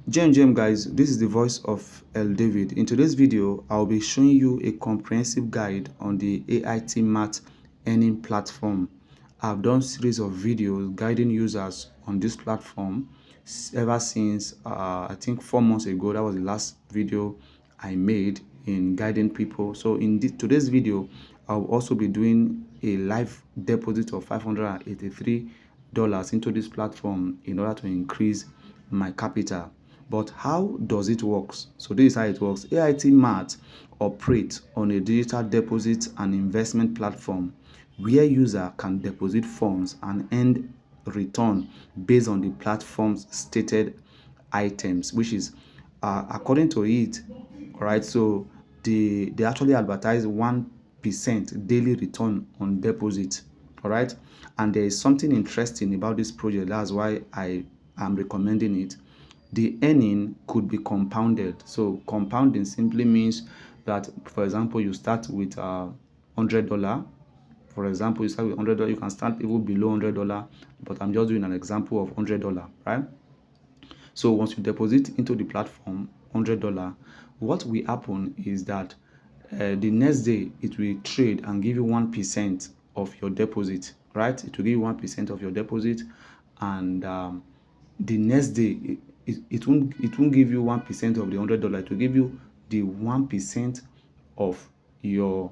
Jam guys, this is the voice of El David. In today's video, I'll be showing you a comprehensive guide on the Aitimart earning platform. I've done series of videos guiding users on this platform ever since I think 4 months ago. That was the last video I made in guiding people. So in today's video, I'll also be doing a live deposit of $583 into this platform in order to increase my capital. But how does it work? So this is how it works. Aitimart operates on a digital deposit and investment platform where user can deposit funds and earn return based on the platform's stated items, which is according to it, all right. So they actually advertise 1% daily return on deposit, all right. And there is something interesting about this project. That's why I am recommending it. The earning could be compounded. So compounding simply means that, for example, you start with $100. For example, you start with $100. You can start even below $100, but I'm just doing an example of $100, right? So once you deposit into the platform $100, what will happen is that the next day it will trade and give you 1% of your deposit, right? It will give you 1% of your deposit, and the next day it won't give you 1% of the $100. It will give you the 1% of your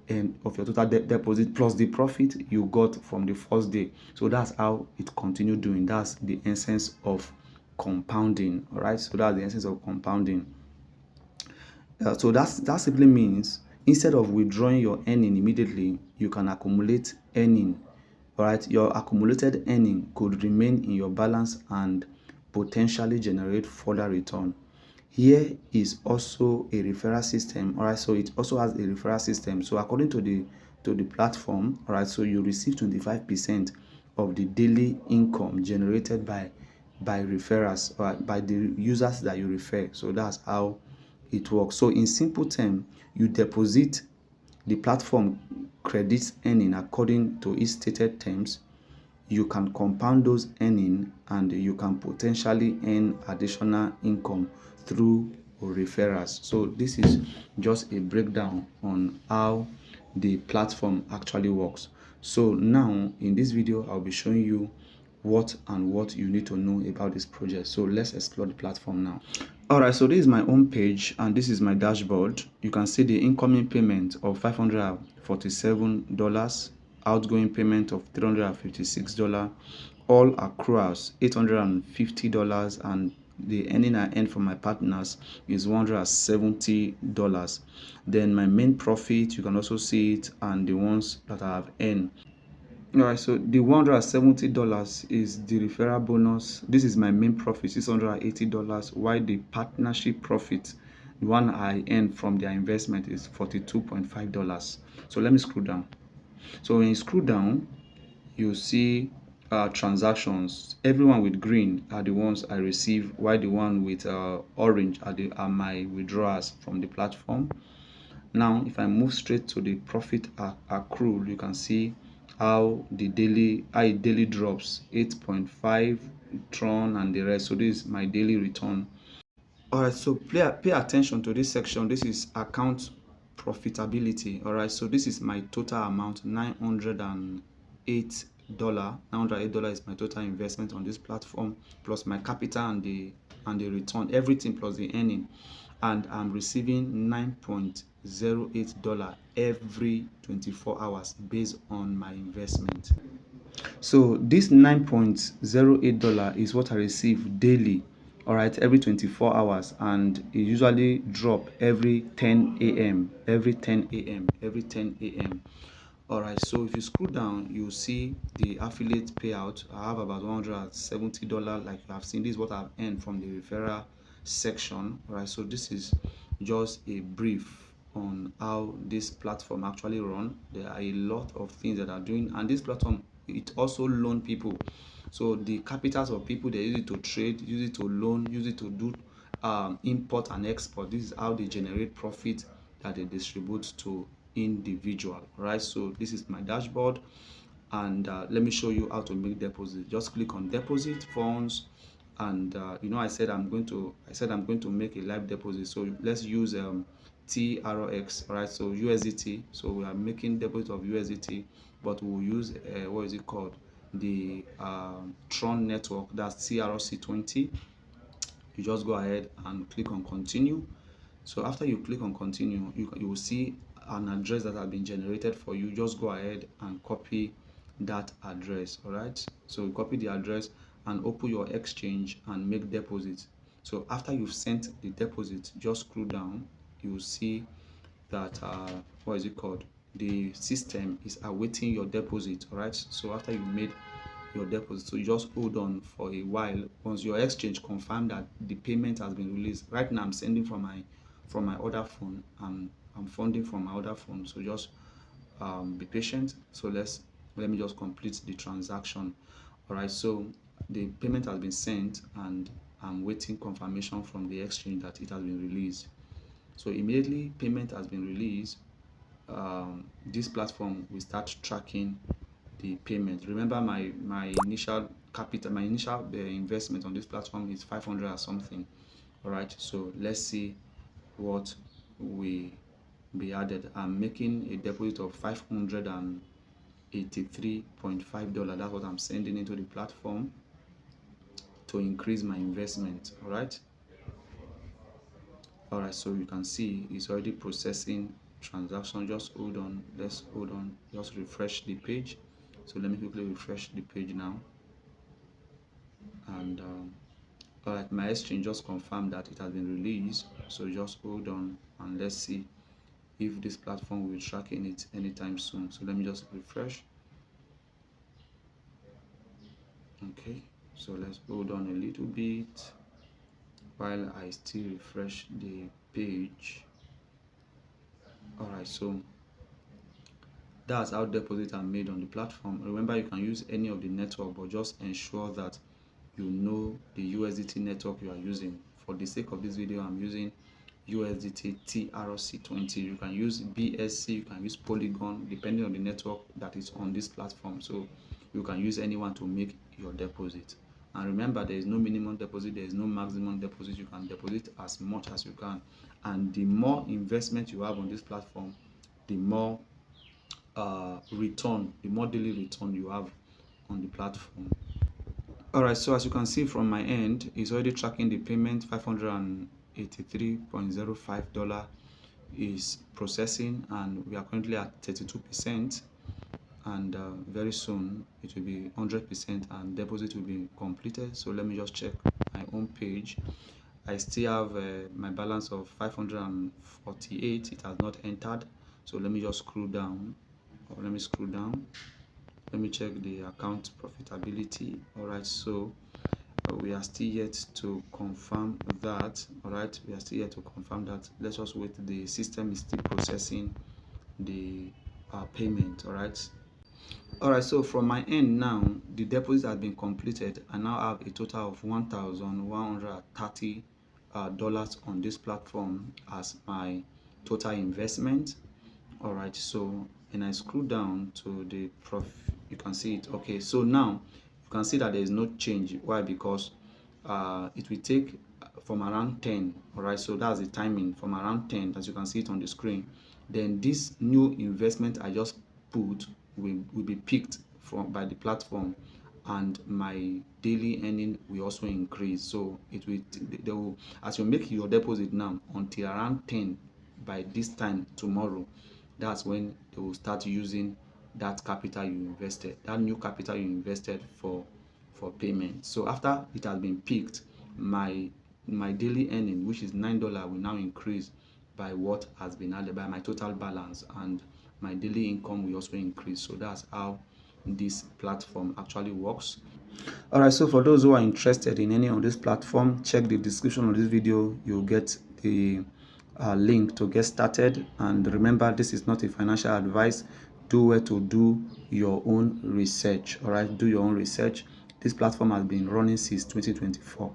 of your total deposit plus the profit you got from the first day. So that's how it continue doing. That's the essence of compounding. All right, so that's the essence of compounding. So that simply means instead of withdrawing your earning immediately, you can accumulate earning. All right, your accumulated earning could remain in your balance and potentially generate further return. Here is also a referral system. All right, so it also has a referral system. So according to the platform, all right, so you receive 25% of the daily income generated by referrals, or by the users that you refer. So that's how it works. So in simple terms, you deposit, the platform credits earning according to its stated terms. You can compound those earning, and you can potentially earn additional income through referrals. So this is just a breakdown on how the platform actually works. So now in this video, I'll be showing you what you need to know about this project. So let's explore the platform now. All right, so this is my home page and this is my dashboard. You can see the incoming payment of $547, outgoing payment of $356, all accruals $850, and the earning I earned from my partners is $170. Then my main profit, you can also see it, and the ones that I have earned. All right, so the $170 is the referral bonus. This is my main profit, $680, while the partnership profit, the one I earned from their investment, is $42.5. So let me scroll down. So when you scroll down, you see transactions. Everyone with green are the ones I receive, while the one with orange are my withdrawals from the platform. Now, if I move straight to the profit accrual, you can see how it daily drops 8.5 tron and the rest. So this is my daily return. All right, so pay attention to this section. This is account profitability. All right, so this is my total amount, $908. $908 is my total investment on this platform, plus my capital and the return, everything plus the earning, and I'm receiving $9.08 every 24 hours based on my investment. So this $9.08 is what I receive daily, all right, every 24 hours, and it usually drop every 10 a.m. every 10 a.m. All right, so if you scroll down, you'll see the affiliate payout. I have about $170. Like you have seen, this is what I've earned from the referral section. All right, so this is just a brief on how this platform actually run. There are a lot of things that are doing, and this platform, it also loan people. So the capitals of people, they use it to trade, use it to loan, use it to do import and export. This is how they generate profit that they distribute to individual, right? So this is my dashboard, and let me show you how to make deposit. Just click on deposit funds, And I said I'm going to make a live deposit. So let's use TRX, all right? So USDT. So we are making deposit of USDT, but we'll use what is it called, the Tron network. That's TRC20. You just go ahead and click on continue. So after you click on continue, you will see an address that has been generated for you. Just go ahead and copy that address. All right, so you copy the address and open your exchange and make deposit. So after you've sent the deposit, just scroll down. You will see that what is it called, the system is awaiting your deposit. All right, so after you made your deposit, so you just hold on for a while. Once your exchange confirm that the payment has been released, right now I'm sending from my other phone, and I'm funding from my other phone. So just be patient. So let me just complete the transaction. All right, so the payment has been sent, and I'm waiting confirmation from the exchange that it has been released. So immediately payment has been released, this platform will start tracking the payment. Remember, my initial capital, my initial investment on this platform is 500 or something. All right, so let's see what will be added. I'm making a deposit of $583.5. That's what I'm sending into the platform to increase my investment. All right. All right, so you can see it's already processing transaction. Just hold on, let's hold on, just refresh the page. So let me quickly refresh the page now. And all right, my exchange just confirmed that it has been released. So just hold on and let's see if this platform will track in it anytime soon. So let me just refresh. Okay, so let's hold on a little bit while I still refresh the page. All right, so that's how deposits are made on the platform. Remember, you can use any of the network, but just ensure that you know the USDT network you are using. For the sake of this video, I'm using USDT TRC20. You can use BSC, you can use Polygon, depending on the network that is on this platform. So you can use anyone to make your deposit. And remember, there is no minimum deposit, there is no maximum deposit. You can deposit as much as you can. And the more investment you have on this platform, the more return, the more daily return you have on the platform. All right, so as you can see from my end, it's already tracking the payment. $583.05 is processing, and we are currently at 32%. And very soon it will be 100% and deposit will be completed. So let me just check my own page. I still have my balance of 548. It has not entered. So let me just scroll down, or let me scroll down. Let me check the account profitability. All right, so we are still yet to confirm that. All right, we are still yet to confirm that. Let's just wait. The system is still processing the payment. All right. All right, so from my end now, the deposit has been completed. I now have a total of $1,130 on this platform as my total investment. All right, so and I scroll down to the profit, you can see it. Okay, so now you can see that there is no change. Why? Because it will take from around 10. All right, so that's the timing from around 10, as you can see it on the screen. Then this new investment I just put will be picked by the platform, and my daily earning will also increase. So they will, as you make your deposit now, until around 10 by this time tomorrow, that's when they will start using that capital you invested, that new capital you invested for payment. So after it has been picked, my daily earning, which is $9, will now increase by what has been added by my total balance, and my daily income will also increase. So that's how this platform actually works. All right, so for those who are interested in any of this platform, check the description of this video. You'll get the link to get started. And remember, this is not a financial advice. Do where to do your own research. All right, do your own research. This platform has been running since 2024.